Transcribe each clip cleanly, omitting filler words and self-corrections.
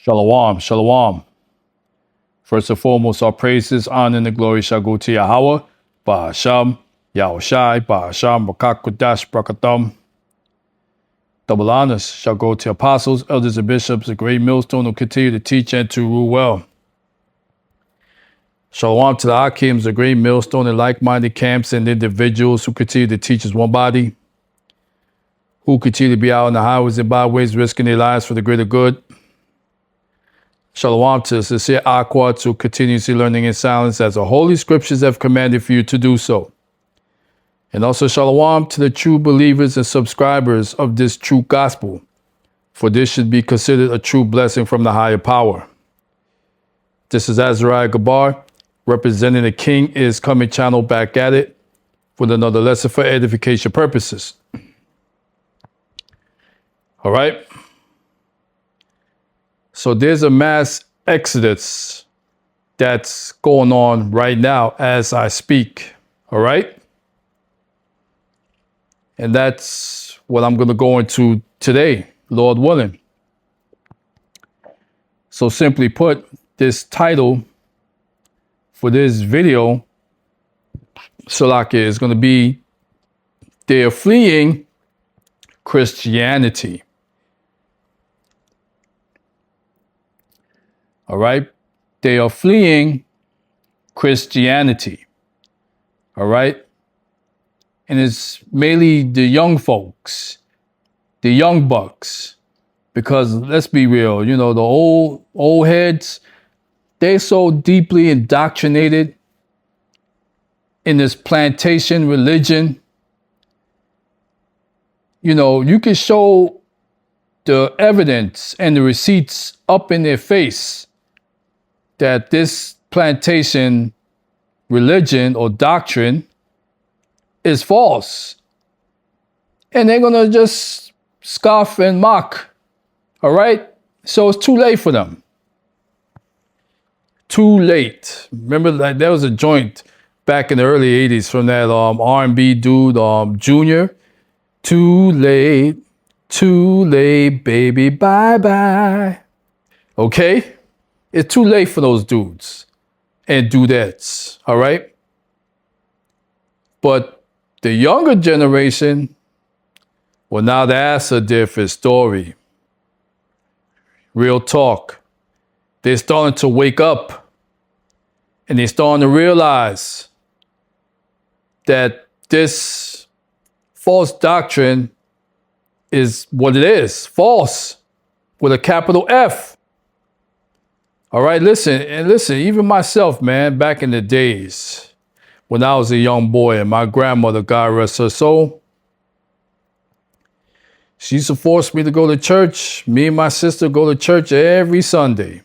Shalom, shalom. First and foremost, our praises, honor, and the glory shall go to Yahweh, Ba'asham, Yahushai, Ba'asham, Bakakudash, Brakatham. Double honors shall go to apostles, elders, and bishops, a great millstone who continue to teach and to rule well. Shalom to the Akims, a great millstone and like-minded camps and individuals who continue to teach as one body, who continue to be out on the highways and byways, risking their lives for the greater good. Shalom to the sincere Aquats who continuously learning in silence as the Holy Scriptures have commanded for you to do so. And also shalom to the true believers and subscribers of this true gospel, for this should be considered a true blessing from the higher power. This is Azariah Gabar, representing the King is Coming channel back at it with another lesson for edification purposes. All right. So there's a mass exodus that's going on right now as I speak. All right. And that's what I'm going to go into today, Lord willing. So simply put, this title for this video, Salaki, is going to be They're Fleeing Christianity. All right. They are fleeing Christianity. All right. And it's mainly the young folks, the young bucks, because let's be real, you know, the old heads, they're so deeply indoctrinated in this plantation religion. You know, you can show the evidence and the receipts up in their face that this plantation religion or doctrine is false. And they're going to just scoff and mock. All right? So it's too late for them. Too late. Remember that there was a joint back in the early 80s from that R&B dude, Junior. Too late, baby, bye-bye. Okay? It's too late for those dudes and dudettes. All right? But the younger generation, well, now that's a different story. Real talk. They're starting to wake up and they're starting to realize that this false doctrine is what it is. False with a capital F. All right, listen, even myself, man, back in the days, when I was a young boy and my grandmother, God rest her soul, she used to force me to go to church. Me and my sister go to church every Sunday.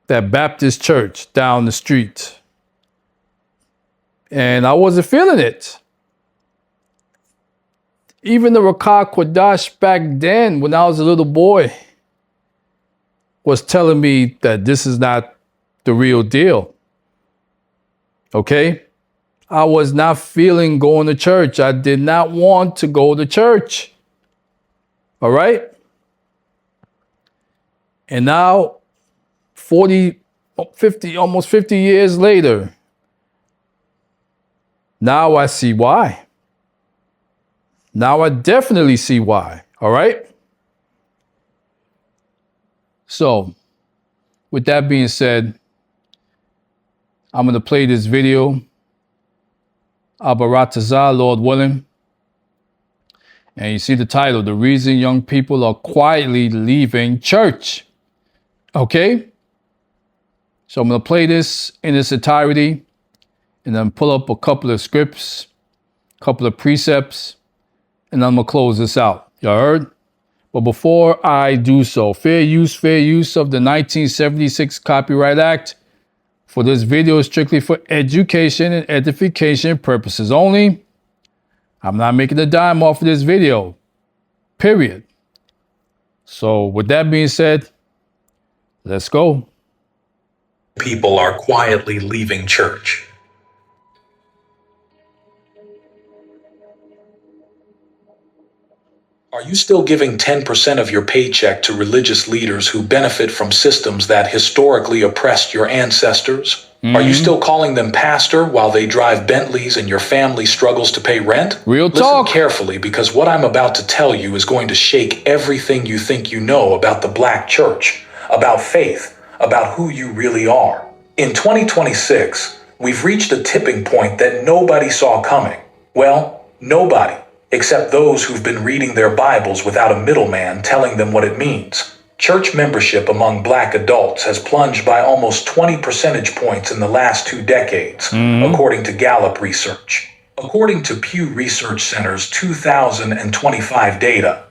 That Baptist church down the street. And I wasn't feeling it. Even the Rakah Quadash back then, when I was a little boy, was telling me that this is not the real deal. Okay? I was not feeling going to church. I did not want to go to church. All right? And now, 40, 50, almost 50 years later, now I see why. Now I definitely see why. All right? So, with that being said, I'm going to play this video, Abaratazah, Lord willing. And you see the title, The Reason Young People Are Quietly Leaving Church. Okay? So I'm going to play this in its entirety and then pull up a couple of scripts, a couple of precepts, and I'm going to close this out. Y'all heard? But before I do so, fair use of the 1976 Copyright Act. For this video is strictly for education and edification purposes only. I'm not making a dime off of this video. Period. So with that being said, let's go. People are quietly leaving church. Are Are you still giving 10% of your paycheck to religious leaders who benefit from systems that historically oppressed your ancestors? Are you still calling them pastor while they drive Bentleys and your family struggles to pay rent? Real Listen talk. carefully, because what I'm about to tell you is going to shake everything you think you know about the black church, about faith, about who you really are. In 2026, we've reached a tipping point that nobody saw coming. Well, nobody, except those who've been reading their Bibles without a middleman telling them what it means. Church membership among black adults has plunged by almost 20 percentage points in the last 2 decades, according to Gallup research. According to Pew Research Center's 2025 data,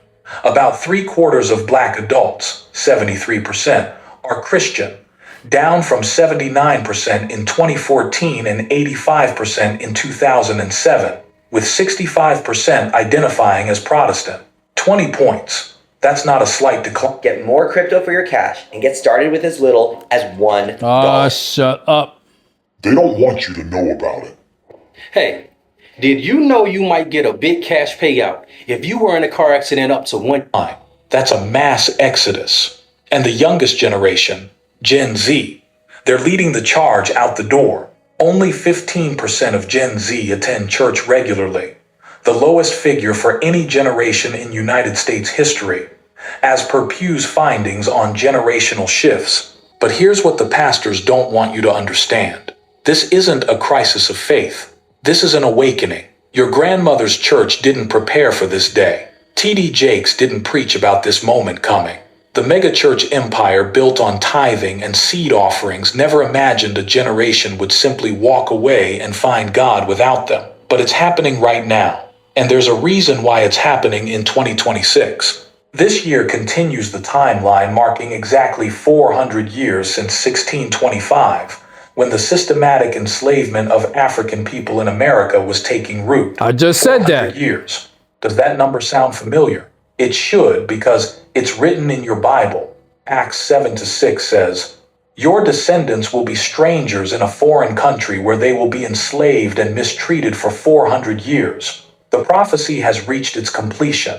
about 3/4 of black adults, 73%, are Christian, down from 79% in 2014 and 85% in 2007, with 65% identifying as Protestant. 20 points. That's not a slight decline. Get more crypto for your cash and get started with as little as $1. Shut up. They don't want you to know about it. Hey, did you know you might get a big cash payout if you were in a car accident up to one? That's a mass exodus. And the youngest generation, Gen Z, they're leading the charge out the door. Only 15% of Gen Z attend church regularly, the lowest figure for any generation in United States history, as per Pew's findings on generational shifts. But here's what the pastors don't want you to understand. This isn't a crisis of faith. This is an awakening. Your grandmother's church didn't prepare for this day. T.D. Jakes didn't preach about this moment coming. The megachurch empire built on tithing and seed offerings never imagined a generation would simply walk away and find God without them. But it's happening right now. And there's a reason why it's happening in 2026. This year continues the timeline marking exactly 400 years since 1625, when the systematic enslavement of African people in America was taking root. I just said 400 that. years. Does that number sound familiar? It should, because it's written in your Bible. Acts 7-6 says, "Your descendants will be strangers in a foreign country where they will be enslaved and mistreated for 400 years. The prophecy has reached its completion,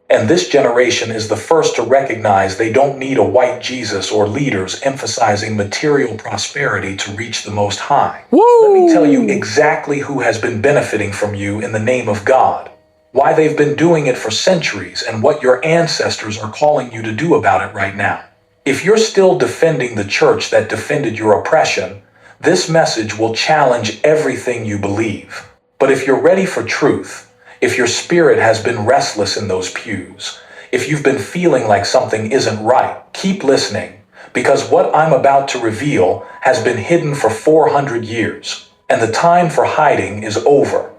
and this generation is the first to recognize they don't need a white Jesus or leaders emphasizing material prosperity to reach the Most High. Let me tell you exactly who has been benefiting from you in the name of God, why they've been doing it for centuries, and what your ancestors are calling you to do about it right now. If you're still defending the church that defended your oppression, this message will challenge everything you believe. But if you're ready for truth, if your spirit has been restless in those pews, if you've been feeling like something isn't right, keep listening, because what I'm about to reveal has been hidden for 400 years, and the time for hiding is over.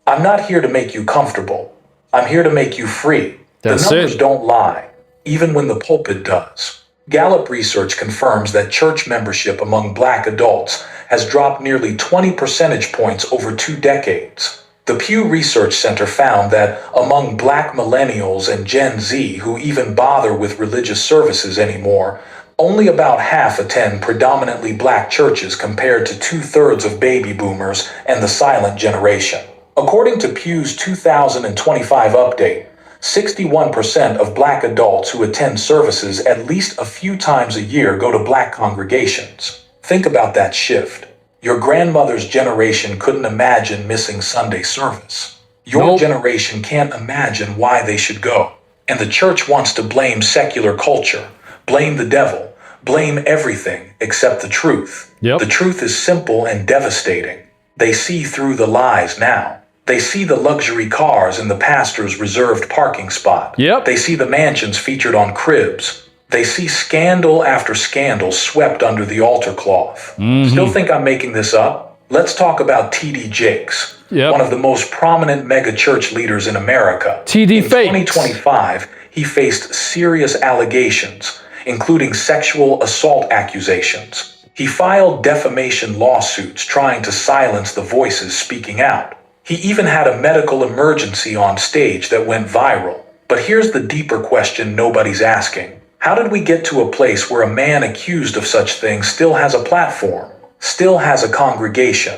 I'm not here to make you comfortable. I'm here to make you free. That's the numbers it. don't lie, even when the pulpit does. Gallup research confirms that church membership among black adults has dropped nearly 20 percentage points over 2 decades. The Pew Research Center found that among black millennials and Gen Z who even bother with religious services anymore, only about half attend predominantly black churches compared to 2/3 of baby boomers and the silent generation. According to Pew's 2025 update, 61% of black adults who attend services at least a few times a year go to black congregations. Think about that shift. Your grandmother's generation couldn't imagine missing Sunday service. Your Nope. generation can't imagine why they should go. And the church wants to blame secular culture, blame the devil, blame everything except the truth. Yep. The truth is simple and devastating. They see through the lies now. They see the luxury cars in the pastor's reserved parking spot. Yep. They see the mansions featured on cribs. They see scandal after scandal swept under the altar cloth. Still think I'm making this up? Let's talk about T.D. Jakes, Yep. one of the most prominent mega-church leaders in America. T.D. In fakes. 2025, he faced serious allegations, including sexual assault accusations. He filed defamation lawsuits trying to silence the voices speaking out. He even had a medical emergency on stage that went viral. But here's the deeper question nobody's asking. How did we get to a place where a man accused of such things still has a platform, still has a congregation,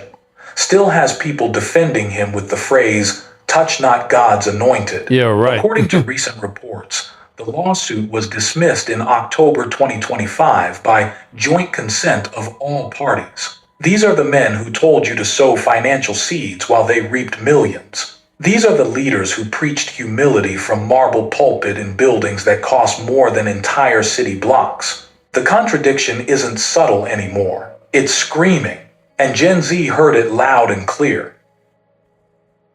still has people defending him with the phrase, touch not God's anointed. Yeah, right. According to recent reports, the lawsuit was dismissed in October 2025 by joint consent of all parties. These are the men who told you to sow financial seeds while they reaped millions. These are the leaders who preached humility from marble pulpit in buildings that cost more than entire city blocks. The contradiction isn't subtle anymore. It's screaming, and Gen Z heard it loud and clear.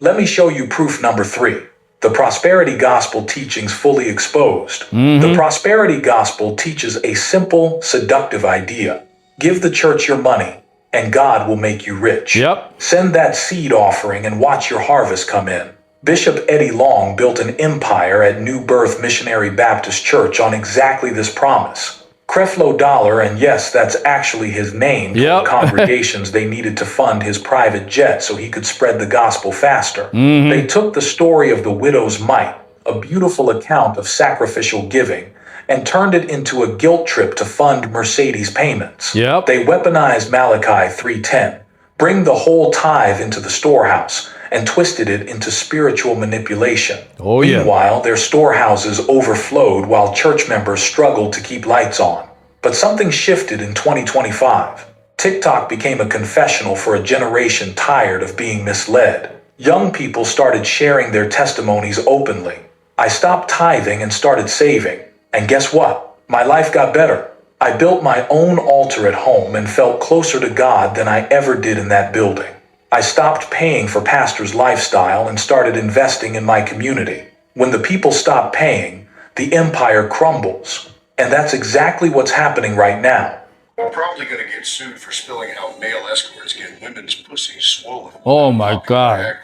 Let me show you proof number 3. The prosperity gospel teachings fully exposed. The prosperity gospel teaches a simple, seductive idea. Give the church your money, and God will make you rich. Yep. Send that seed offering and watch your harvest come in. Bishop Eddie Long built an empire at New Birth Missionary Baptist Church on exactly this promise. Creflo Dollar, and yes, that's actually his name, told congregations they needed to fund his private jet so he could spread the gospel faster. They took the story of the widow's mite, a beautiful account of sacrificial giving, and turned it into a guilt trip to fund Mercedes payments. Yep. They weaponized Malachi 3:10, bring the whole tithe into the storehouse, and twisted it into spiritual manipulation. Oh, yeah. Meanwhile, their storehouses overflowed while church members struggled to keep lights on. But something shifted in 2025. TikTok became a confessional for a generation tired of being misled. Young people started sharing their testimonies openly. I stopped tithing and started saving. And guess what? My life got better. I built my own altar at home and felt closer to God than I ever did in that building. I stopped paying for pastor's lifestyle and started investing in my community. When the people stop paying, the empire crumbles. And that's exactly what's happening right now. I'm probably going to get sued for spilling how male escorts get women's pussies swollen. Oh my God. I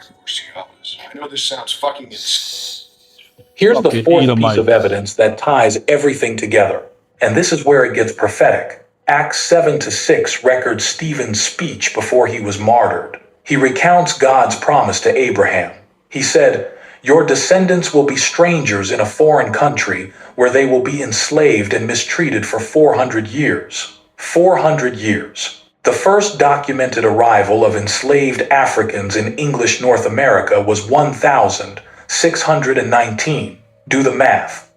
know this sounds fucking insane. Here's the Okay, fourth piece Edomite. of evidence that ties everything together. And this is where it gets prophetic. Acts 7-6 records Stephen's speech before he was martyred. He recounts God's promise to Abraham. He said, "Your descendants will be strangers in a foreign country where they will be enslaved and mistreated for 400 years. 400 years. The first documented arrival of enslaved Africans in English North America was 1,619. Do the math.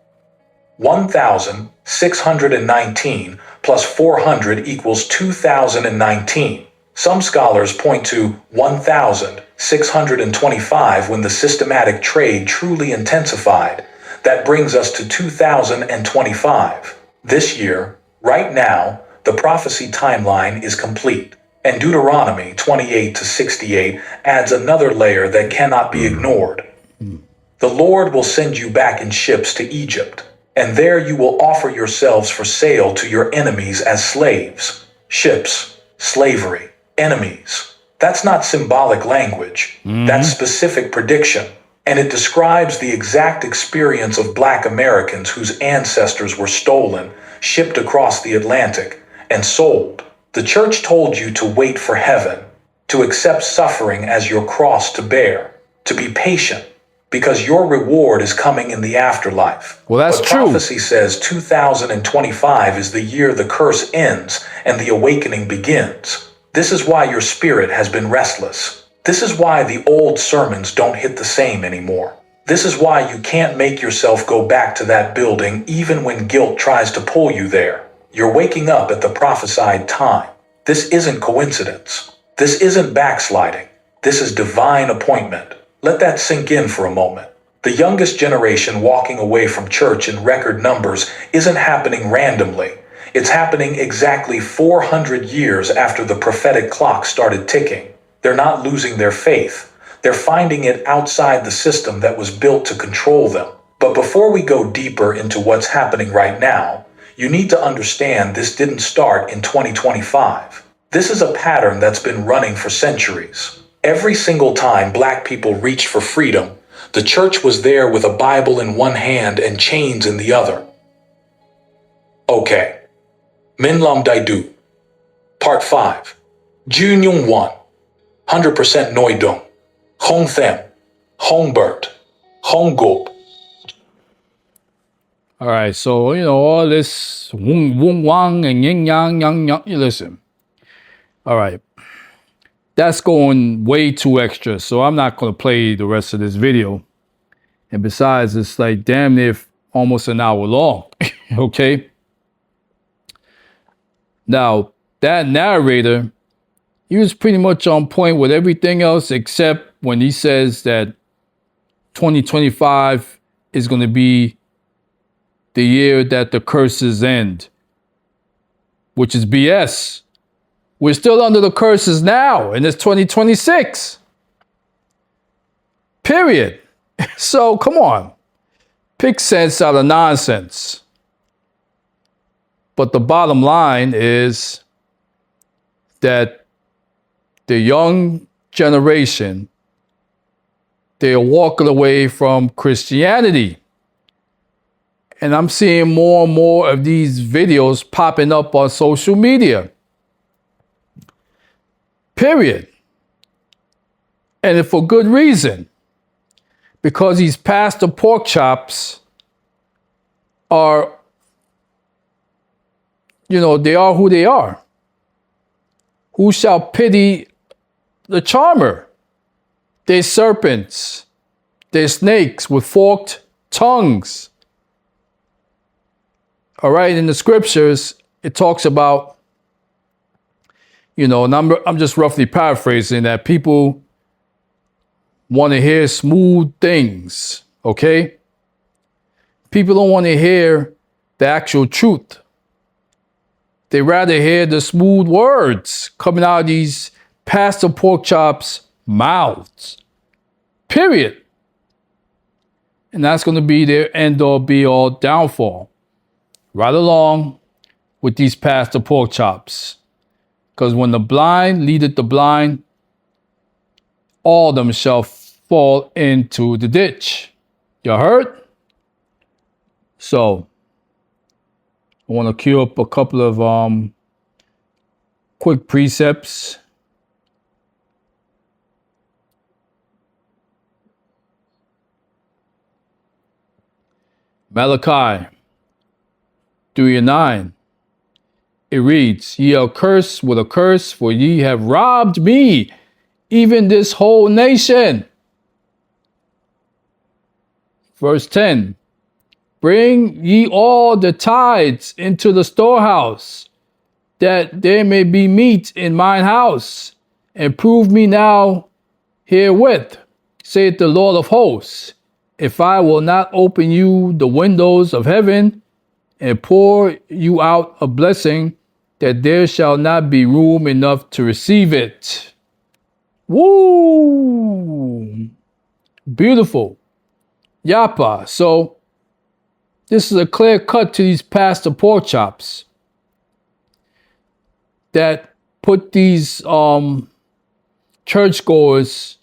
1,619 plus 400 equals 2,019. Some scholars point to 1,625 when the systematic trade truly intensified. That brings us to 2025. This year, right now, the prophecy timeline is complete. And Deuteronomy 28-68 adds another layer that cannot be ignored. The Lord will send you back in ships to Egypt, and there you will offer yourselves for sale to your enemies as slaves. Ships, slavery, enemies. That's not symbolic language. That's specific prediction. And it describes the exact experience of Black Americans whose ancestors were stolen, shipped across the Atlantic, and sold. The church told you to wait for heaven, to accept suffering as your cross to bear, to be patient, because your reward is coming in the afterlife. Well, that's but true. Prophecy says 2025 is the year the curse ends and the awakening begins. This is why your spirit has been restless. This is why the old sermons don't hit the same anymore. This is why you can't make yourself go back to that building even when guilt tries to pull you there. You're waking up at the prophesied time. This isn't coincidence. This isn't backsliding. This is divine appointment. Let that sink in for a moment. The youngest generation walking away from church in record numbers isn't happening randomly. It's happening exactly 400 years after the prophetic clock started ticking. They're not losing their faith. They're finding it outside the system that was built to control them. But before we go deeper into what's happening right now, you need to understand this didn't start in 2025. This is a pattern that's been running for centuries. Every single time Black people reached for freedom, the church was there with a Bible in one hand and chains in the other. Okay. Minlam Daidu. Part 5. Junyong 1. 100% Noidong. Hong Them. Hong Bert. Hong Gop. All right, so all this wong wong wang and yin yang yang yang. You listen. All right, that's going way too extra. So I'm not going to play the rest of this video. And besides, it's like damn near almost an hour long. Okay. Now, that narrator, he was pretty much on point with everything else except when he says that 2025 is going to be the year that the curses end, which is BS. We're still under the curses now, and it's 2026. Period. So come on. Pick sense out of nonsense. But the bottom line is that the young generation, they're walking away from Christianity. And I'm seeing more and more of these videos popping up on social media. Period. And for good reason. Because these pastor pork chops are, they are who they are. Who shall pity the charmer? They're serpents. They're snakes with forked tongues. All right, in the scriptures, it talks about, and I'm just roughly paraphrasing that people want to hear smooth things, okay? People don't want to hear the actual truth. They rather hear the smooth words coming out of these pastor pork chops' mouths. Period. And that's going to be their end-all, be-all downfall. Right along with these pastor pork chops. Because when the blind leadeth the blind, all of them shall fall into the ditch. You heard? So, I want to cue up a couple of quick precepts. Malachi 3:9. It reads, "Ye are cursed with a curse, for ye have robbed me, even this whole nation." Verse 10. "Bring ye all the tithes into the storehouse, that there may be meat in mine house, and prove me now herewith, saith the Lord of hosts, if I will not open you the windows of heaven, and pour you out a blessing, that there shall not be room enough to receive it." Woo! Beautiful. Yapa. So, this is a clear cut to these pastor pork chops that put these churchgoers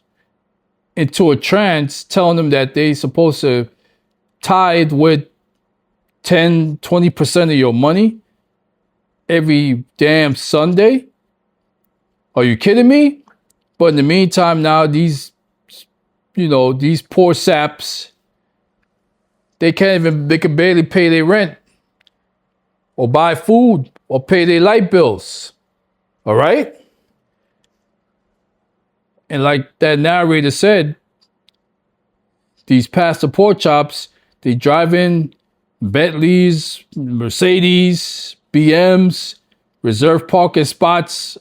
into a trance, telling them that they're supposed to tithe with 10, 20% of your money every damn Sunday. Are you kidding me? But in the meantime, now these poor saps, they can barely pay their rent or buy food or pay their light bills. All right? And like that narrator said, these pastor pork chops, they drive in Bentleys, Mercedes, BMs, reserve parking spots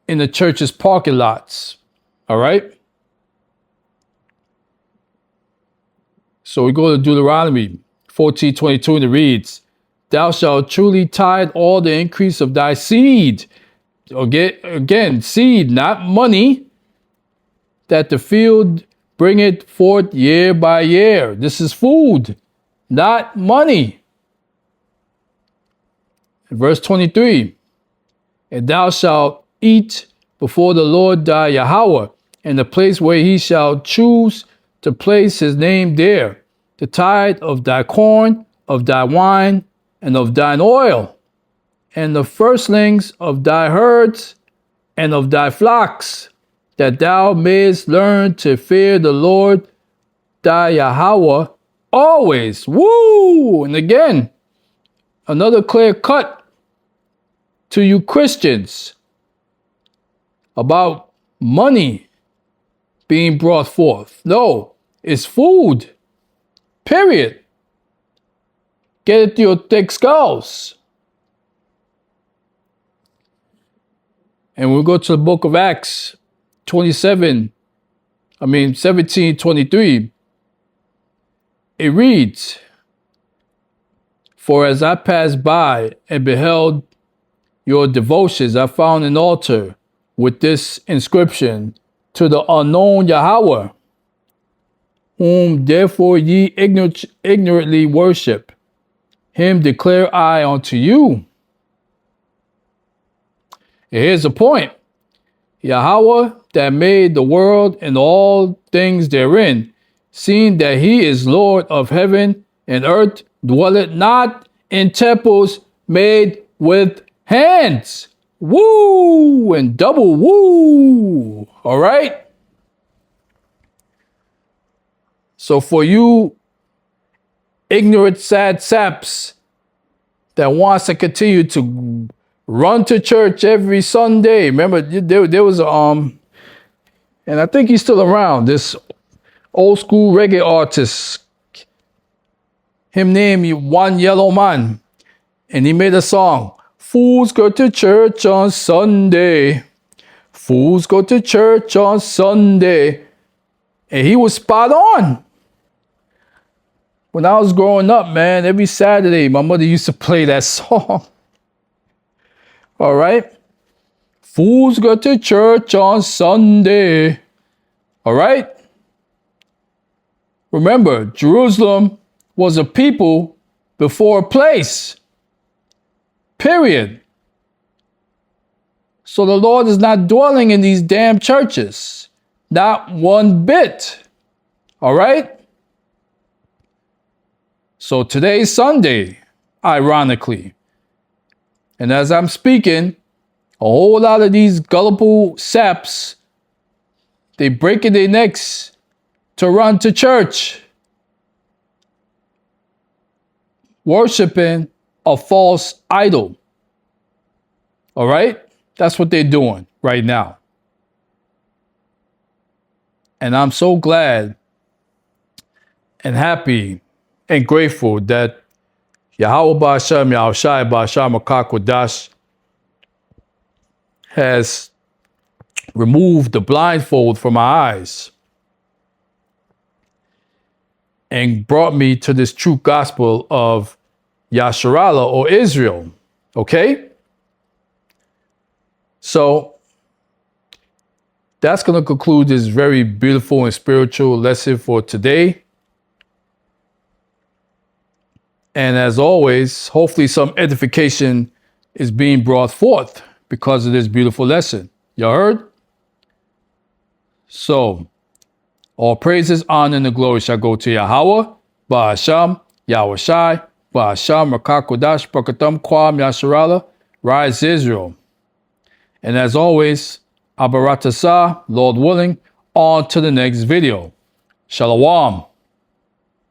in the church's parking lots. All right? So we go to Deuteronomy 14:22, and it reads, "Thou shalt truly tithe all the increase of thy seed." Again, seed, not money, "that the field bringeth forth year by year." This is food, not money. Verse 23, "And thou shalt eat before the Lord thy Yahweh, in the place where he shall choose to place his name there, the tithe of thy corn, of thy wine, and of thine oil, and the firstlings of thy herds and of thy flocks, that thou mayest learn to fear the Lord thy Yahweh always." Woo! And again, another clear cut to you Christians about money being brought forth. No, it's food. Period. Get it to your thick skulls. And we'll go to the book of Acts 17:23. It reads, "For as I passed by and beheld your devotions, I found an altar with this inscription, to the unknown Yahweh, whom therefore ye ignorantly worship. Him declare I unto you." And here's the point. Yahweh that made the world and all things therein, seeing that he is Lord of heaven and earth, dwelleth not in temples made with hands. Woo! And double woo! All right? So for you ignorant sad saps that wants to continue to run to church every Sunday. Remember, there was and I think he's still around, this old school reggae artist. Him named One Yellow Man. And he made a song. Fools go to church on Sunday. Fools go to church on Sunday. And he was spot on. When I was growing up, man, every Saturday, my mother used to play that song. All right? Fools go to church on Sunday. All right? Remember, Jerusalem was a people before a place. Period. So the Lord is not dwelling in these damn churches. Not one bit. All right? So today's Sunday, ironically. And as I'm speaking, a whole lot of these gullible saps, they breaking their necks to run to church, worshiping a false idol. All right? That's what they're doing right now. And I'm so glad and happy and grateful that Yahweh Ba'Shem Yahushai Ba'Shem HaKakodash has removed the blindfold from my eyes and brought me to this true gospel of Yasharallah or Israel. Okay? So that's going to conclude this very beautiful and spiritual lesson for today. And as always, hopefully some edification is being brought forth because of this beautiful lesson. You heard? So, all praises, honor, and the glory shall go to Yahweh, Ba'Hasham, Yahushai, Ba'Hasham, Rakakodash, Bakatam, Kwam, Yasharallah, Rise Israel. And as always, Abaratasa, Lord willing, on to the next video. Shalom.